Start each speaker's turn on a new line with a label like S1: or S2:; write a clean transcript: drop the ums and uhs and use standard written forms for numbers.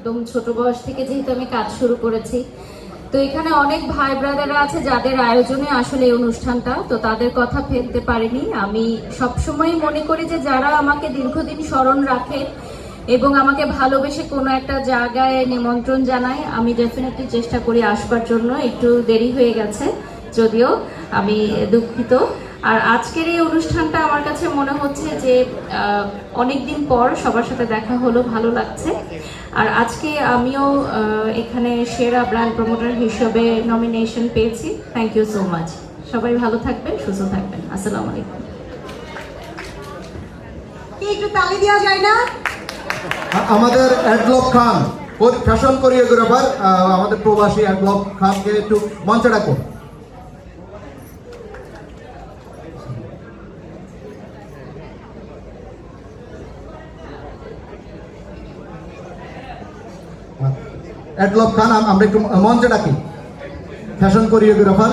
S1: একদম ছোট বয়স থেকে যেহেতু আমি কাজ শুরু করেছি, তো এখানে অনেক ভাই ব্রাদাররা আছে যাদের আয়োজনে আসলে এই অনুষ্ঠানটা, তো তাদের কথা ফেলতে পারিনি। আমি সবসময় মনে করি যে যারা আমাকে দীর্ঘদিন স্মরণ রাখে এবং আমাকে ভালোবেসে কোনো একটা জায়গায় নিমন্ত্রণ জানায়, আমি ডেফিনেটলি চেষ্টা করি আসবার জন্য। একটু দেরি হয়ে গেছে যদিও, আমি দুঃখিত। আর আজকের এই অনুষ্ঠানটা আমার কাছে মনে হচ্ছে যে অনেকদিন পর সবার সাথে দেখা হলো, ভালো লাগছে। আর আজকে আমিও এখানে সেরা ব্র্যান্ড প্রমোটার হিসেবে নমিনেশন পেয়েছি। Thank you so much. সবাই ভালো থাকবেন, সুস্থ থাকবেন। আসসালামু আলাইকুম।
S2: একটু তালি দেওয়া যায় না?
S3: আমাদের অ্যাডলক খান, ফ্যাশন কোরিওগ্রাফার, আমাদের প্রবাসী অ্যাডলক খানকে একটু মঞ্চে ডাকুন। অ্যাডলক খান, আমরা একটু মঞ্চে ডাকি, ফ্যাশন কোরিওগ্রাফার।